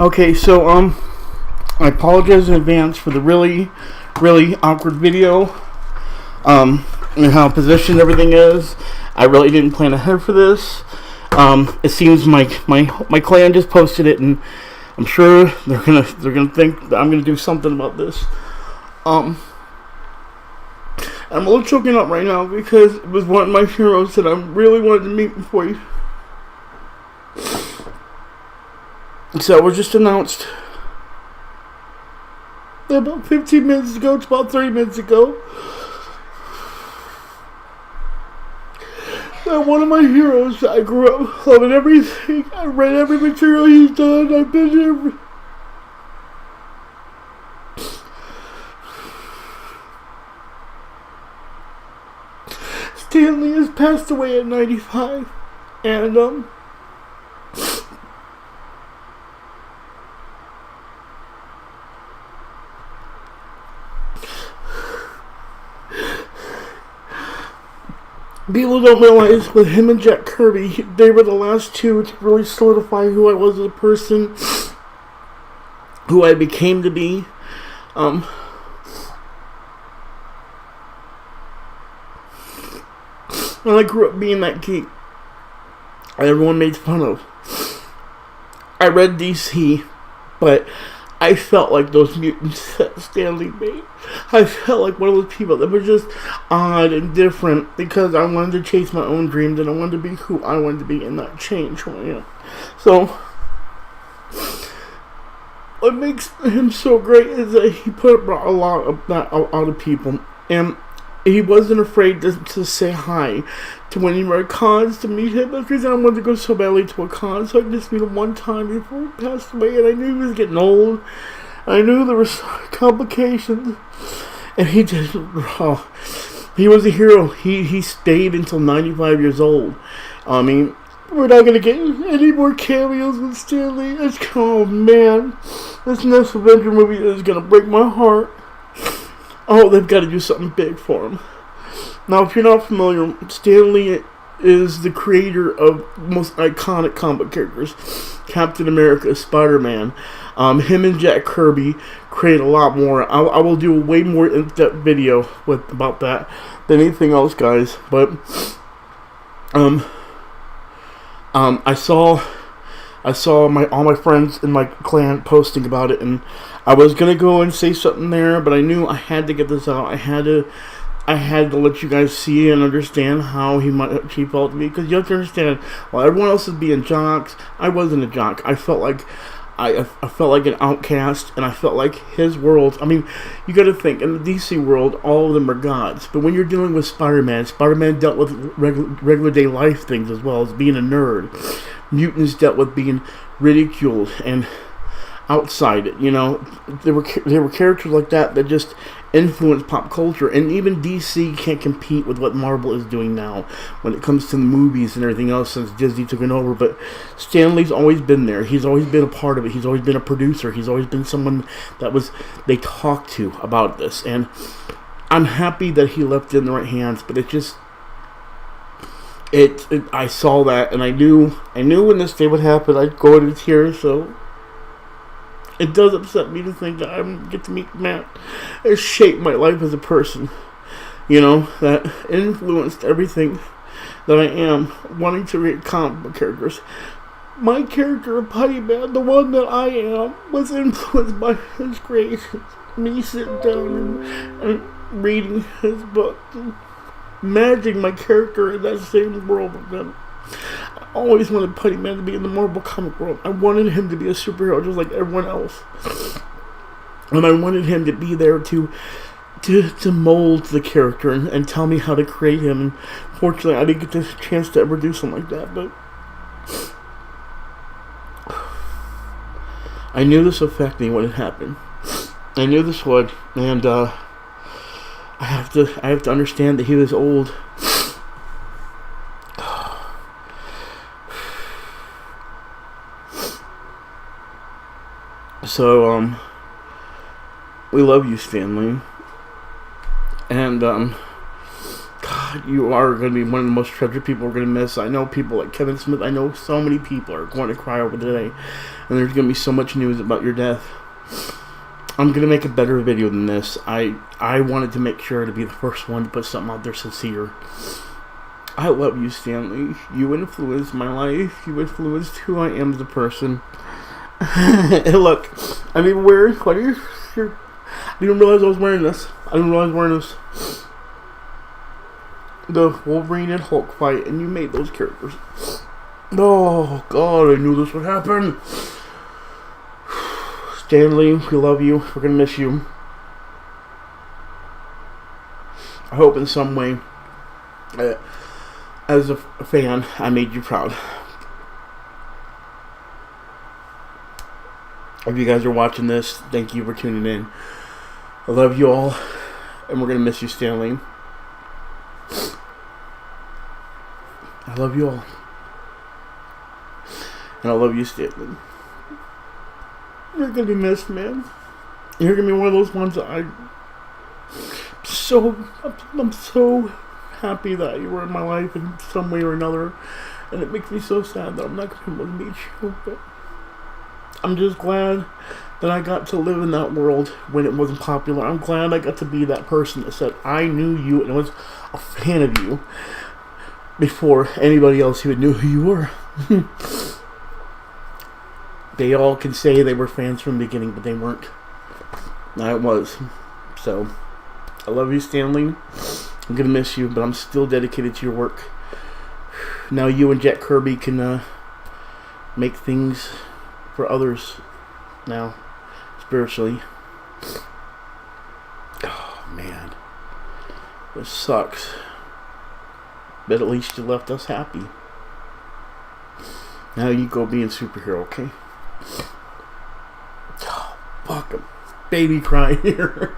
Okay, so I apologize in advance for the really awkward video. And how positioned everything is. I really didn't plan ahead for this. It seems my clan just posted it, and I'm sure they're gonna think that I'm gonna do something about this. I'm a little choking up right now because it was one of my heroes that I really wanted to meet before you. So it was just announced about 15 minutes ago. It's about 30 minutes ago. That one of my heroes, I grew up loving everything. I read every material he's done. I've been here. Stanley has passed away at 95. And, people don't realize with him and Jack Kirby, they were the last two to really solidify who I was as a person, who I became to be. When I grew up being that geek everyone made fun of. I read DC, but I felt like those mutants that Stanley made. I felt like one of those people that were just odd and different because I wanted to chase my own dreams and I wanted to be who I wanted to be and not change who I am. So, what makes him so great is that he brought a lot of that out of people. And he wasn't afraid to say hi to when he were at cons to meet him. That's the reason I wanted to go so badly to a con, so I could just meet him one time before he passed away. And I knew he was getting old. I knew there was complications. And he just, he was a hero. He stayed until 95 years old. I mean, we're not going to get any more cameos with Stanley. Oh man, this next Avenger movie is going to break my heart. Oh, they've got to do something big for him. Now, if you're not familiar, Stanley is the creator of the most iconic comic characters. Captain America, Spider-Man. Him and Jack Kirby create a lot more. I will do a way more in-depth video about that than anything else, guys. But I saw all my friends in my clan posting about it, and I was gonna go and say something there, but I knew I had to get this out. I had to let you guys see and understand how he felt to me, because you have to understand, while everyone else is being jocks, I wasn't a jock. I felt like I felt like an outcast, and I felt like his world. I mean, you got to think, in the DC world, all of them are gods. But when you're dealing with Spider-Man dealt with regular day life things as well as being a nerd. Mutants dealt with being ridiculed and outside it. You know, there were characters like that just influenced pop culture, and even DC can't compete with what Marvel is doing now when it comes to the movies and everything else since Disney took it over. But Stanley's always been there. He's always been a part of it. He's always been a producer. He's always been someone that they talked to about this, and I'm happy that he left it in the right hands. But I saw that, and I knew when this day would happen, I'd go into tears. So it does upset me to think that I get to meet Matt. It shaped my life as a person. You know, that influenced everything that I am, wanting to read comic book characters. My character of Putty Man, the one that I am, was influenced by his creations. Me sitting down and reading his book, and imagining my character in that same world with them. I always wanted Putty Man to be in the Marvel comic world. I wanted him to be a superhero just like everyone else. And I wanted him to be there to mold the character and tell me how to create him. And fortunately, I didn't get this chance to ever do something like that. But I knew this would affect me when it happened. I knew this would. And I have to understand that he was old. So, we love you, Stanley. And, God, You are going to be one of the most treasured people we're going to miss. I know people like Kevin Smith. I know so many people are going to cry over today. And there's going to be so much news about your death. I'm going to make a better video than this. I wanted to make sure to be the first one to put something out there sincere. I love you, Stanley. You influenced my life. You influenced who I am as a person. And look, I'm even wearing, what are you? I didn't realize I was wearing this. I didn't realize I was wearing this. The Wolverine and Hulk fight, and you made those characters. Oh, God, I knew this would happen. Stanley, we love you. We're going to miss you. I hope in some way, as a fan, I made you proud. If you guys are watching this, thank you for tuning in. I love you all, and we're going to miss you, Stanley. I love you all. And I love you, Stanley. You're going to be missed, man. You're going to be one of those ones that I'm so happy that you were in my life in some way or another. And it makes me so sad that I'm not going to be able to meet you. But I'm just glad that I got to live in that world when it wasn't popular. I'm glad I got to be that person that said I knew you and was a fan of you before anybody else even knew who you were. They all can say they were fans from the beginning, but they weren't. I was. So, I love you, Stanley. I'm going to miss you, but I'm still dedicated to your work. Now you and Jack Kirby can make things for others now, spiritually. Oh, man. This sucks. But at least you left us happy. Now you go being superhero, okay? Oh, fuck, a baby crying here.